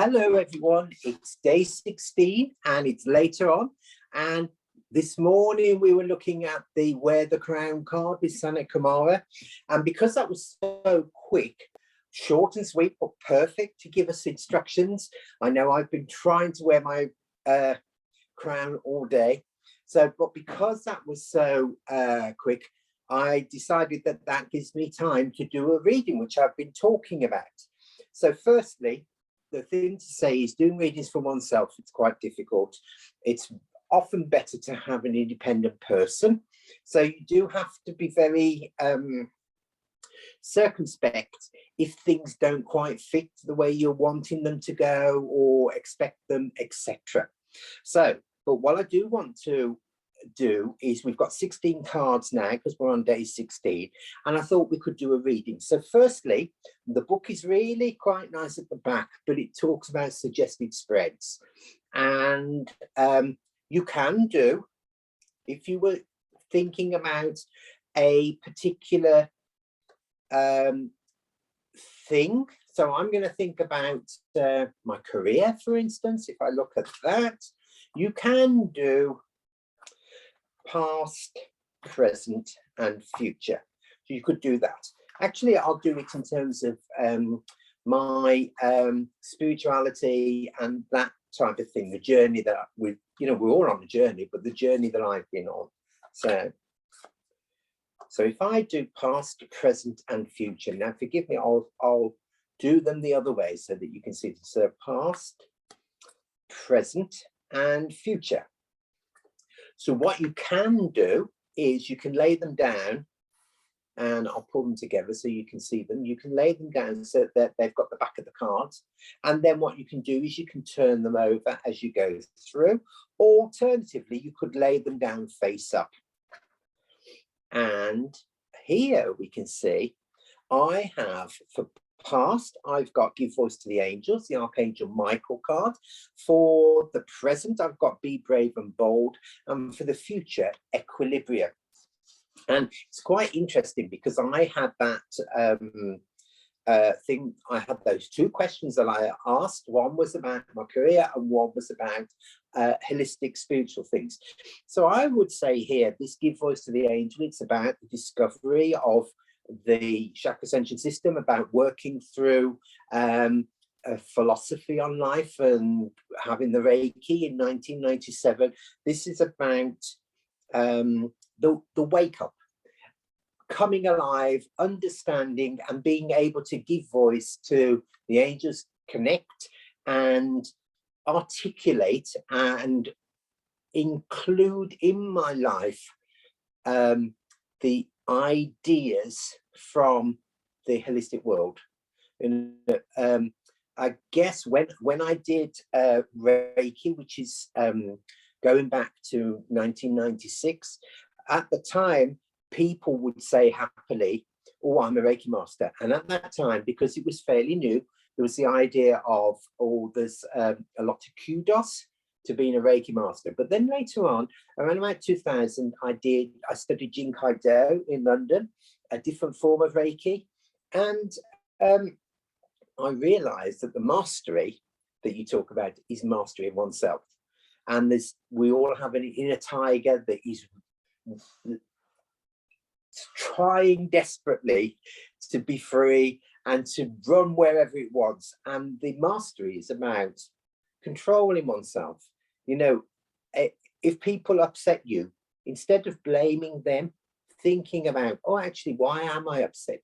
Hello everyone, it's day 16 and it's later on, and this morning we were looking at the Wear the Crown card with Sana Kamara, and because that was so quick, short and sweet but perfect to give us instructions. I know I've been trying to wear my crown all day, but because that was so quick, I decided that that gives me time to do a reading, which I've been talking about. So firstly, the thing to say is doing readings for oneself, it's quite difficult. It's often better to have an independent person. So you do have to be very circumspect if things don't quite fit the way you're wanting them to go or expect them, etc. So, but what I do want to do is we've got 16 cards now because we're on day 16, and I thought we could do a reading. So firstly, the book is really quite nice at the back, but it talks about suggested spreads, and you can do, if you were thinking about a particular thing. So I'm going to think about my career, for instance. If I look at that, you can do past, present, and future. So you could do that. Actually, I'll do it in terms of my spirituality and that type of thing, the journey that we're all on a journey, but the journey that I've been on. So if I do past, present, and future, now forgive me, I'll do them the other way so that you can see it. So past, present, and future. So what you can do is you can lay them down, and I'll pull them together so you can see them. You can lay them down so that they've got the back of the cards. And then what you can do is you can turn them over as you go through. Alternatively, you could lay them down face up. And here we can see I have, for past, I've got Give Voice to the Angels, the Archangel Michael card. For the present, I've got Be Brave and Bold. And for the future, Equilibrium. And it's quite interesting because I had that thing, I had those two questions that I asked. One was about my career and one was about holistic spiritual things. So I would say here, this Give Voice to the Angel, it's about the discovery of the Chakrascension system, about working through a philosophy on life and having the Reiki in 1997. This is about the wake up, coming alive, understanding and being able to give voice to the angels, connect and articulate and include in my life the ideas from the holistic world. And I guess when I did Reiki, which is going back to 1996, at the time people would say happily, oh, I'm a Reiki master. And at that time, because it was fairly new, there was the idea of, oh, there's a lot of kudos to being a Reiki master. But then later on, around about 2000, I studied Jinkai Do in London, a different form of Reiki. And I realized that the mastery that you talk about is mastery of oneself. And we all have an inner tiger that is trying desperately to be free and to run wherever it wants. And the mastery is about controlling oneself. You know, if people upset you, instead of blaming them, thinking about, oh, actually, why am I upset?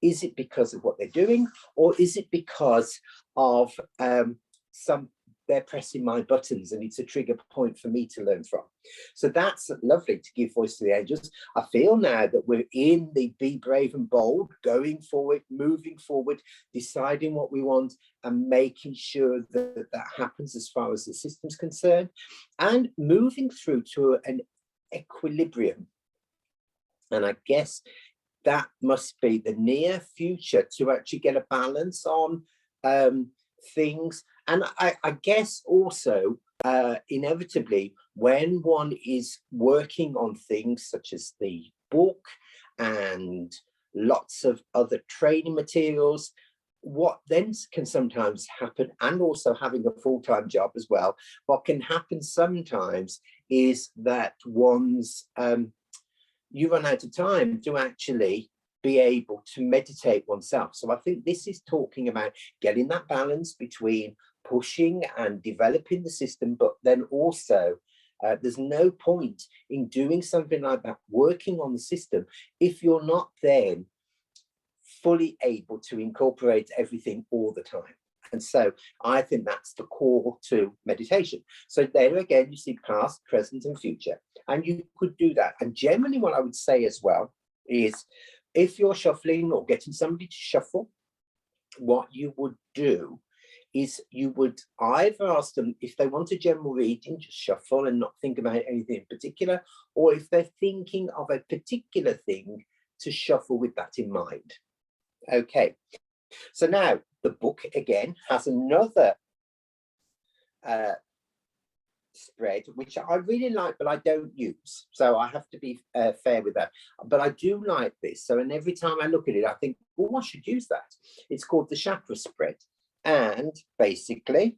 Is it because of what they're doing, or is it because of they're pressing my buttons and it's a trigger point for me to learn from? So that's lovely to give voice to the angels. I feel now that we're in the Be Brave and Bold, going forward, moving forward, deciding what we want and making sure that that happens as far as the system's concerned, and moving through to an equilibrium. And I guess that must be the near future, to actually get a balance on things. And I guess also inevitably, when one is working on things such as the book and lots of other training materials, what then can sometimes happen, and also having a full-time job as well, what can happen sometimes is that you run out of time to actually be able to meditate oneself. So I think this is talking about getting that balance between pushing and developing the system, but then also there's no point in doing something like that, working on the system, if you're not then fully able to incorporate everything all the time. And so I think that's the core to meditation. So there again, you see past, present, and future, and you could do that. And generally what I would say as well is, if you're shuffling or getting somebody to shuffle, what you would do is you would either ask them if they want a general reading, just shuffle and not think about anything in particular, or if they're thinking of a particular thing, to shuffle with that in mind. Okay, so now the book again has another spread, which I really like, but I don't use. So I have to be fair with that. But I do like this. So, and every time I look at it, I think, oh, I should use that. It's called the Chakra Spread. And basically,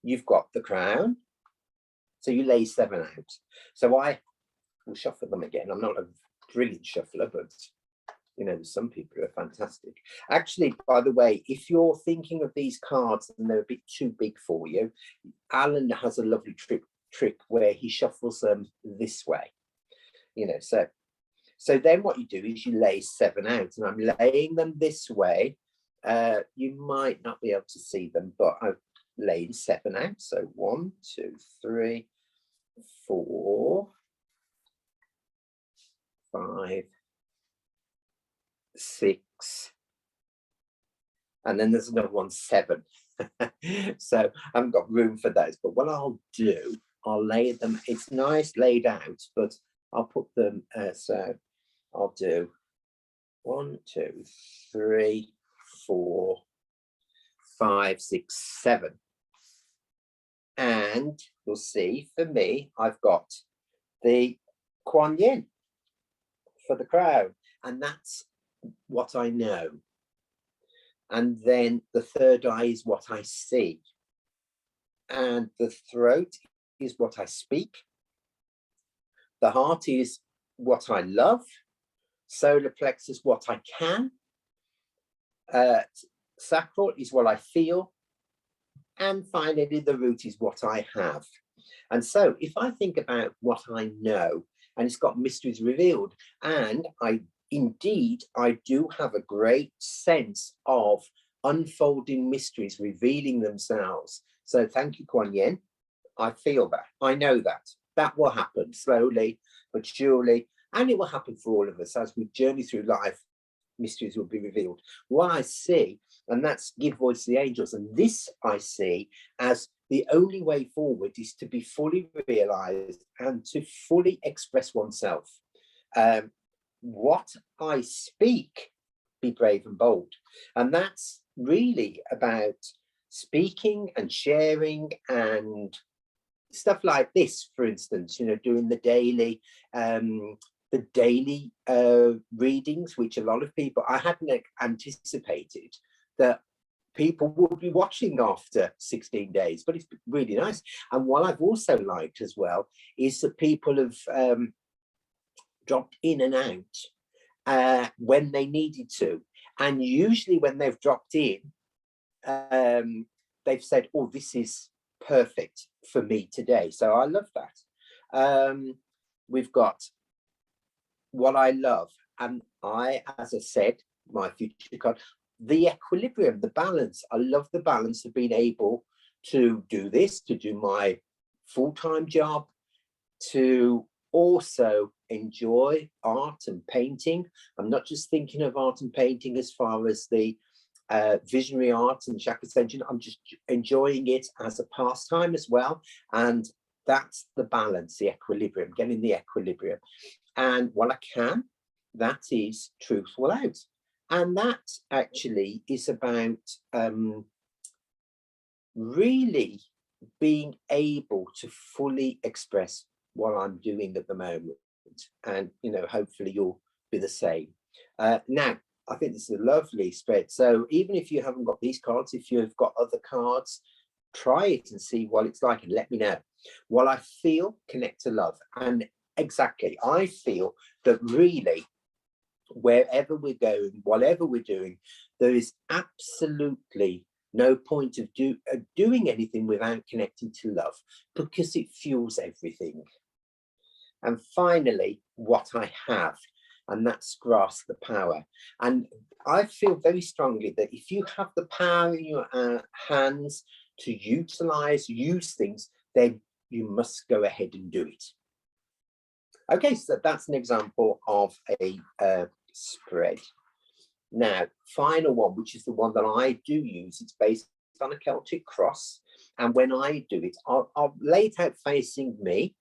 you've got the crown. So you lay 7 out. So I will shuffle them again. I'm not a brilliant shuffler, but you know, some people are fantastic. Actually, by the way, if you're thinking of these cards and they're a bit too big for you, Alan has a lovely trick where he shuffles them this way. You know, so then what you do is you lay 7 out, and I'm laying them this way. You might not be able to see them, but I've laid 7 out. So 1, 2, 3, 4, 5, 6, and then there's another one, 7. So I haven't got room for those, but what I'll do, I'll lay them, it's nice laid out, but I'll put them, so I'll do 1, 2, 3, 4, 5, 6, 7. And you'll see, for me, I've got the Kuan Yin for the crown, and that's what I know. And then the third eye is what I see. And the throat is what I speak. The heart is what I love. Solar plexus, what I can. Sacral is what I feel. And finally, the root is what I have. And so if I think about what I know, and it's got mysteries revealed, and I do have a great sense of unfolding mysteries revealing themselves. So thank you, Kuan Yin. I feel that. I know that. That will happen slowly but surely. And it will happen for all of us as we journey through life. Mysteries will be revealed. What I see, and that's give voice to the angels. And this I see as the only way forward is to be fully realized and to fully express oneself. What I speak, be brave and bold. And that's really about speaking and sharing and stuff like this, for instance, you know, doing the daily readings, which a lot of people, I hadn't anticipated that people would be watching after 16 days, but it's really nice. And what I've also liked as well is that people have dropped in and out when they needed to. And usually when they've dropped in, they've said, oh, this is perfect for me today. So I love that. We've got what I love. And I, as I said, my future card, the equilibrium, the balance. I love the balance of being able to do this, to do my full-time job, to also enjoy art and painting. I'm not just thinking of art and painting as far as the visionary art and Chakrascension. I'm just enjoying it as a pastime as well. And that's the balance, the equilibrium, getting the equilibrium. And what I can, that is truthful out. And that actually is about really being able to fully express what I'm doing at the moment. And, you know, hopefully you'll be the same. Now, I think this is a lovely spread. So even if you haven't got these cards, if you've got other cards, try it and see what it's like and let me know. What I feel, connect to love. And exactly, I feel that really, wherever we're going, whatever we're doing, there is absolutely no point of doing anything without connecting to love, because it fuels everything. And finally, what I have, and that's grasp the power. And I feel very strongly that if you have the power in your hands to use things, then you must go ahead and do it. Okay, so that's an example of a spread. Now, final one, which is the one that I do use, it's based on a Celtic cross. And when I do it, I'll lay it out facing me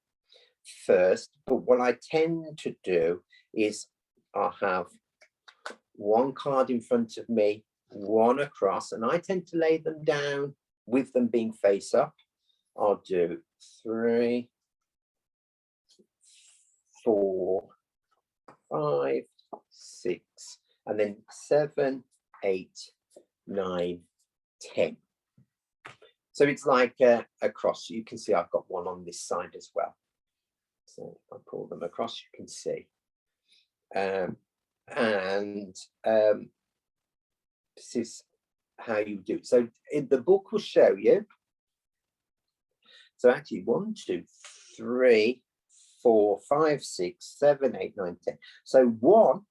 first. But what I tend to do is I'll have one card in front of me, one across, and I tend to lay them down with them being face up. I'll do 3, 4, 5, 6, and then 7, 8, 9, 10. So it's like a cross. You can see I've got one on this side as well. So if I pull them across, you can see. This is how you do. So in the book will show you. So actually 1, 2, 3, 4, 5, 6, 7, 8, 9, 10. So 1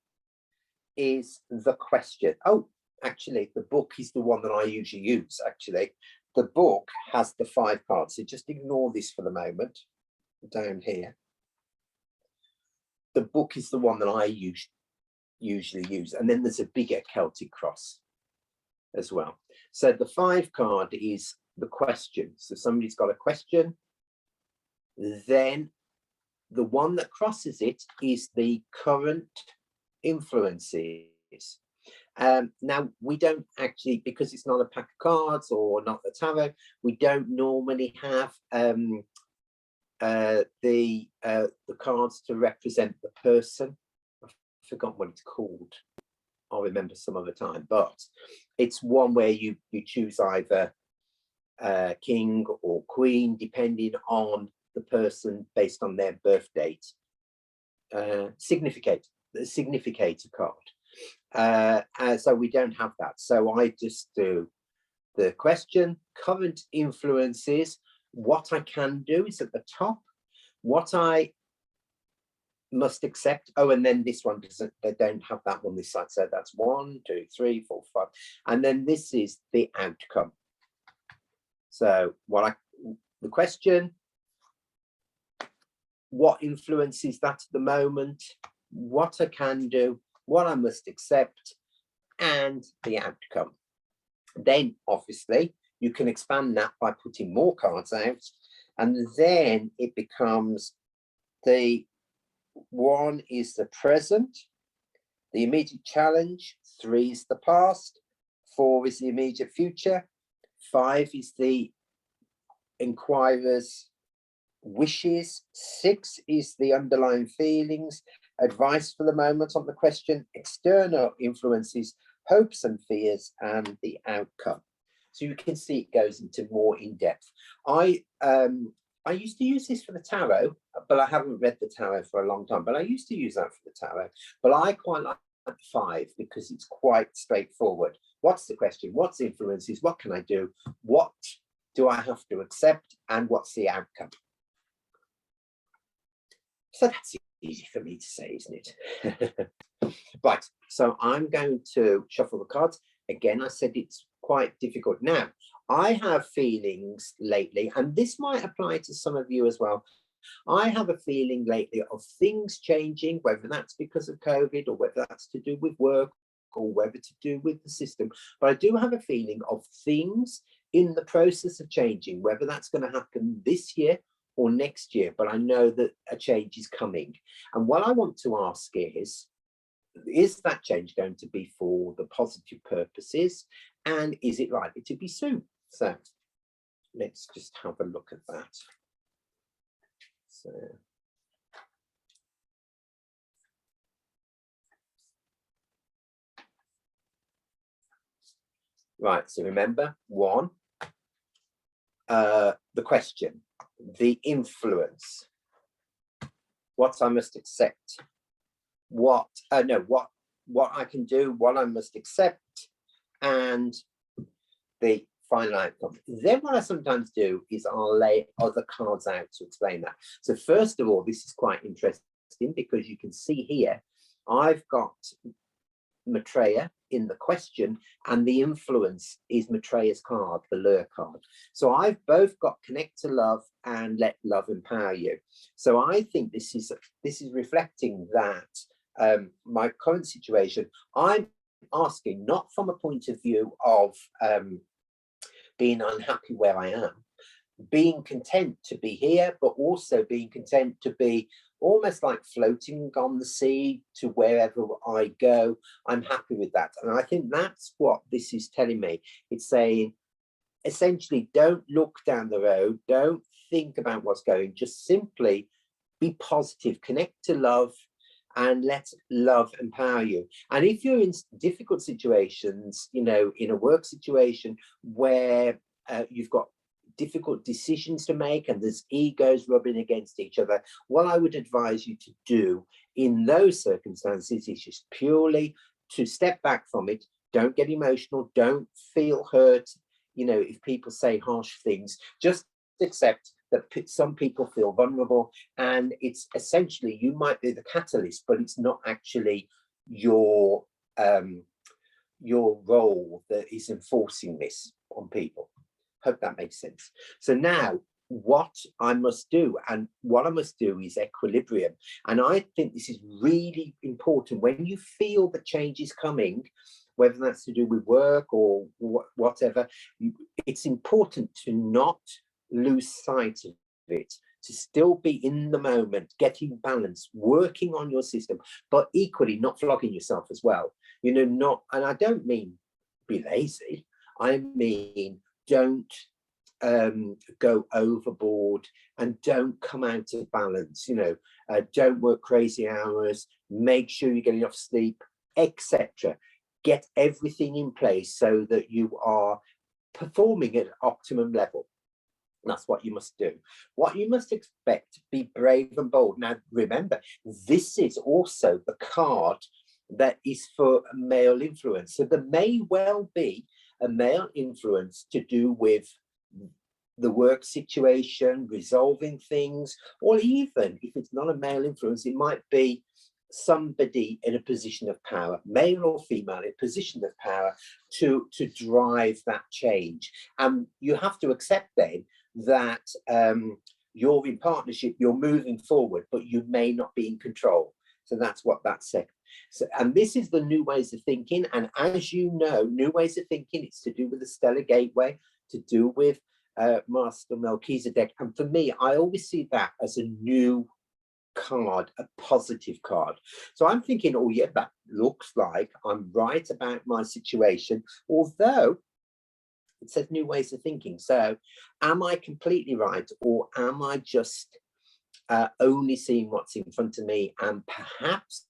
is the question. Oh, actually, the book is the one that I usually use. Actually, the book has the 5 cards. So just ignore this for the moment. Down here, the book is the one that I usually use, and then there's a bigger Celtic cross as well. So the 5 card is the question. So somebody's got a question. Then the one that crosses it is the current influences. Now we don't actually, because it's not a pack of cards or not the tarot, we don't normally have the cards to represent the person. I've forgotten what it's called. I'll remember some other time, but it's one where you choose either king or queen depending on the person based on their birth date. The significator card. So we don't have that. So I just do the question, current influences. What I can do is at the top, what I must accept. Oh, and then this one doesn't, they don't have that one this side. So that's 1, 2, 3, 4, 5. And then this is the outcome. So the question, what influences that at the moment, what I can do, what I must accept, and the outcome. Then obviously you can expand that by putting more cards out, and then it becomes the 1 is the present, the immediate challenge, 3 is the past, 4 is the immediate future, 5 is the inquirer's wishes, 6 is the underlying feelings, advice for the moment on the question, external influences, hopes and fears, and the outcome. So you can see it goes into more in depth. I used to use this for the tarot, but I haven't read the tarot for a long time, but I used to use that for the tarot. But I quite like 5 because it's quite straightforward. What's the question? What's the influences? What can I do? What do I have to accept? And what's the outcome? So that's easy for me to say, isn't it? Right, so I'm going to shuffle the cards. Again, I said it's quite difficult. Now, I have feelings lately, and this might apply to some of you as well. I have a feeling lately of things changing, whether that's because of COVID or whether that's to do with work or whether to do with the system. But I do have a feeling of things in the process of changing, whether that's going to happen this year or next year. But I know that a change is coming. And what I want to ask is that change going to be for the positive purposes? And is it likely to be soon? So let's just have a look at that. So Right, so remember, one, the question, the influence, what I must accept, what I can do, what I must accept, and the final outcome. Then what I sometimes do is I'll lay other cards out to explain that. So first of all, this is quite interesting because you can see here, I've got Maitreya in the question, and the influence is Maitreya's card, the lure card. So I've both got connect to love and let love empower you. So I think this is reflecting that my current situation, I'm asking not from a point of view of being unhappy where I am, being content to be here, but also being content to be almost like floating on the sea to wherever I go. I'm happy with that. And I think that's what this is telling me. It's saying, essentially, don't look down the road, don't think about what's going, just simply be positive, connect to love, and let love empower you. And if you're in difficult situations, you know, in a work situation where you've got difficult decisions to make and there's egos rubbing against each other, what I would advise you to do in those circumstances is just purely to step back from it. Don't get emotional, don't feel hurt, you know, if people say harsh things. Just accept that some people feel vulnerable, and it's essentially, you might be the catalyst, but it's not actually your role that is enforcing this on people. Hope that makes sense. So now what I must do, and what I must do is equilibrium. And I think this is really important when you feel the change is coming, whether that's to do with work or whatever. It's important to not lose sight of it, to still be in the moment, getting balance, working on your system, but equally not flogging yourself as well. You know, not, and I don't mean be lazy, I mean don't go overboard and don't come out of balance. You know, don't work crazy hours, make sure you're getting enough sleep, etc. Get everything in place so that you are performing at optimum level. That's what you must do. What you must expect, be brave and bold. Now, remember, this is also the card that is for male influence. So there may well be a male influence to do with the work situation, resolving things, or even if it's not a male influence, it might be somebody in a position of power, male or female, in a position of power to drive that change. And you have to accept then that you're in partnership, you're moving forward, but you may not be in control. So that's what that's saying. So, and this is the new ways of thinking. And as you know, new ways of thinking, it's to do with the stellar gateway, to do with Master Melchizedek. And for me, I always see that as a new card, a positive card. So I'm thinking, oh yeah, that looks like I'm right about my situation, although it says new ways of thinking. So am I completely right, or am I just only seeing what's in front of me, and perhaps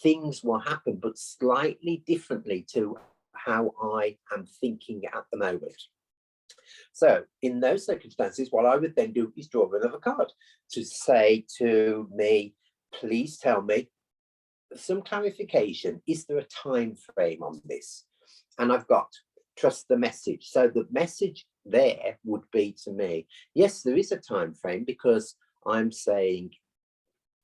things will happen but slightly differently to how I am thinking at the moment? So in those circumstances, what I would then do is draw another card to say to me, please tell me some clarification. Is there a time frame on this? And I've got trust the message. So the message there would be to me, yes, there is a time frame, because I'm saying,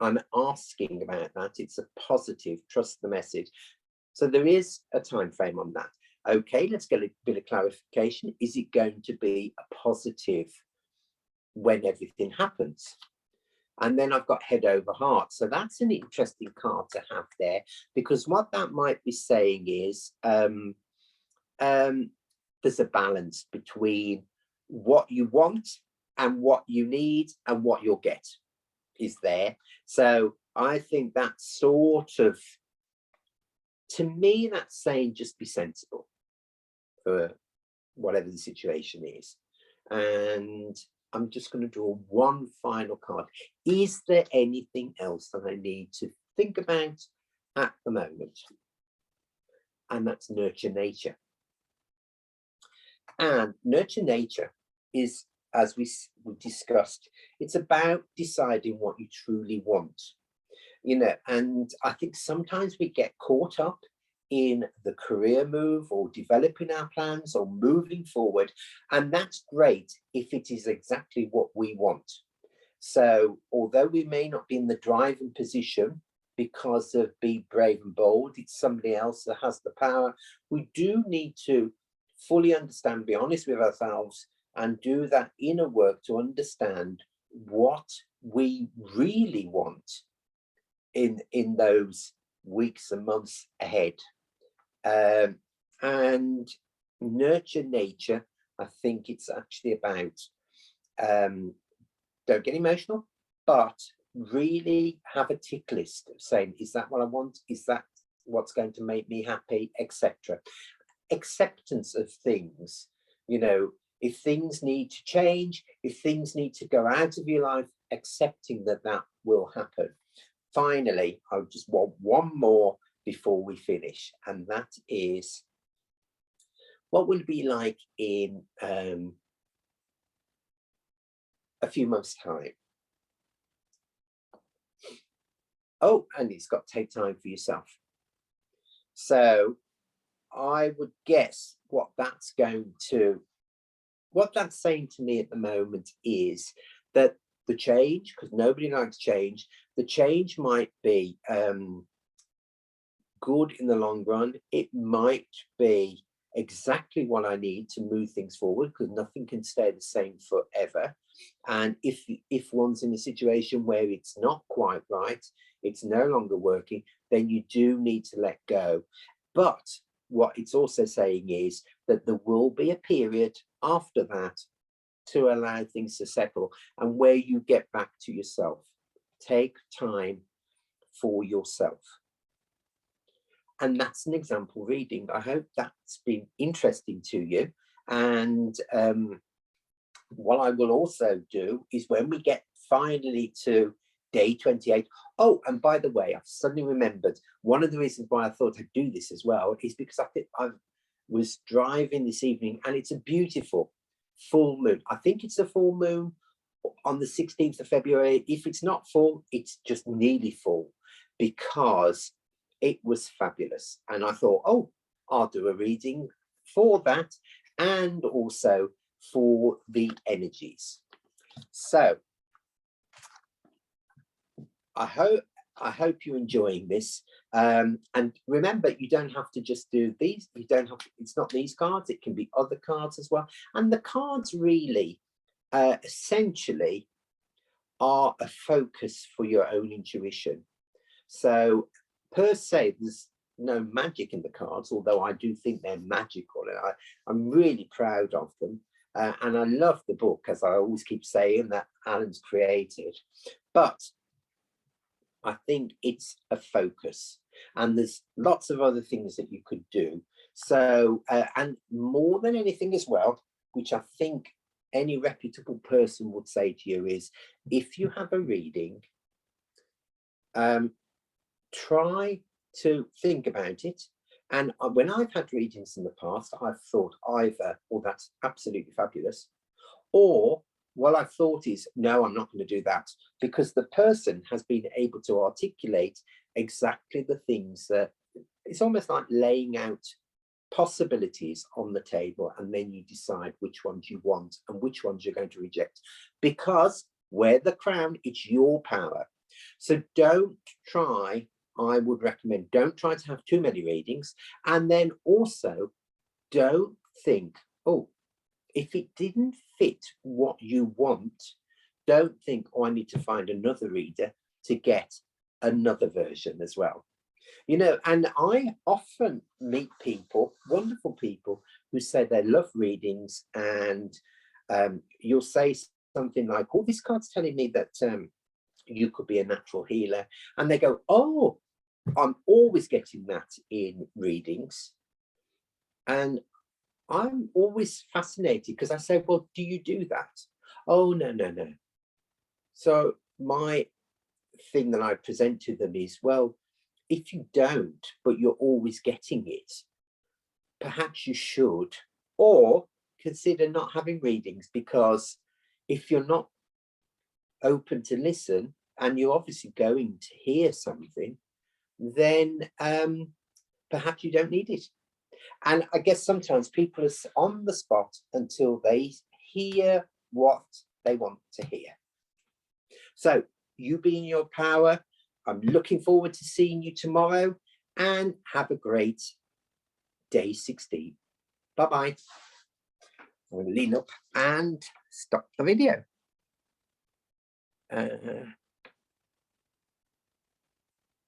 I'm asking about that. It's a positive, trust the message. So there is a time frame on that. Okay, let's get a bit of clarification. Is it going to be a positive when everything happens? And then I've got head over heart. So that's an interesting card to have there, because what that might be saying is there's a balance between what you want and what you need and what you'll get is there. So I think that's sort of, to me, that's saying just be sensible for whatever the situation is. And I'm just going to draw one final card. Is there anything else that I need to think about at the moment? And that's nurture nature. And nurture nature is, as we discussed, it's about deciding what you truly want. And I think sometimes we get caught up in the career move or developing our plans or moving forward, and that's great if it is exactly what we want. So although we may not be in the driving position because of Be Brave and Bold, it's somebody else that has the power, we do need to fully understand, be honest with ourselves, and do that inner work to understand what we really want in those weeks and months ahead. And nurture nature, I think it's actually about, don't get emotional, but really have a tick list of saying, is that what I want? Is that what's going to make me happy, etc. Acceptance of things, if things need to change, if things need to go out of your life, accepting that that will happen. Finally, I just want one more before we finish, and that is, what will it be like in a few months' time? Oh, and it's got to take time for yourself. So I would guess what that's saying to me at the moment is that the change, because nobody likes change, the change might be good in the long run. It might be exactly what I need to move things forward, because nothing can stay the same forever. And if one's in a situation where it's not quite right, it's no longer working, then you do need to let go. But what it's also saying is that there will be a period after that to allow things to settle, and where you get back to yourself. Take time for yourself. And that's an example reading. I hope that's been interesting to you. And what I will also do is, when we get finally to day 28. Oh, and by the way, I've suddenly remembered, one of the reasons why I thought I'd do this as well is because I was driving this evening, and it's a beautiful full moon. I think it's a full moon on the 16th of February. If it's not full, it's just nearly full, because it was fabulous. And I thought, oh, I'll do a reading for that, and also for the energies. So I hope you're enjoying this. And remember, you don't have to just do these. You don't have to, it's not these cards, it can be other cards as well. And the cards really essentially are a focus for your own intuition. So per se, there's no magic in the cards, although I do think they're magical, and I'm really proud of them. And I love the book, as I always keep saying, that Alan's created. But I think it's a focus, and there's lots of other things that you could do. So, and more than anything as well, which I think any reputable person would say to you, is if you have a reading, try to think about it. And when I've had readings in the past, I've thought either, oh, that's absolutely fabulous, or what I've thought is, no, I'm not going to do that, because the person has been able to articulate exactly the things that, it's almost like laying out possibilities on the table, and then you decide which ones you want and which ones you're going to reject, because wear the crown, it's your power. So don't try, I would recommend, don't try to have too many readings. And then also don't think, oh, if it didn't fit what you want, don't think, oh, I need to find another reader to get another version as well. And I often meet people, wonderful people, who say they love readings, and you'll say something like, oh, this card's telling me that you could be a natural healer. And they go, oh, I'm always getting that in readings. And I'm always fascinated, because I say, well, do you do that? Oh, no. So my thing that I present to them is, well, if you don't, but you're always getting it, perhaps you should. Or consider not having readings, because if you're not open to listen and you're obviously going to hear something, then perhaps you don't need it. And I guess sometimes people are on the spot until they hear what they want to hear. So you be in your power. I'm looking forward to seeing you tomorrow, and have a great day 16. Bye-bye. I'm going to lean up and stop the video.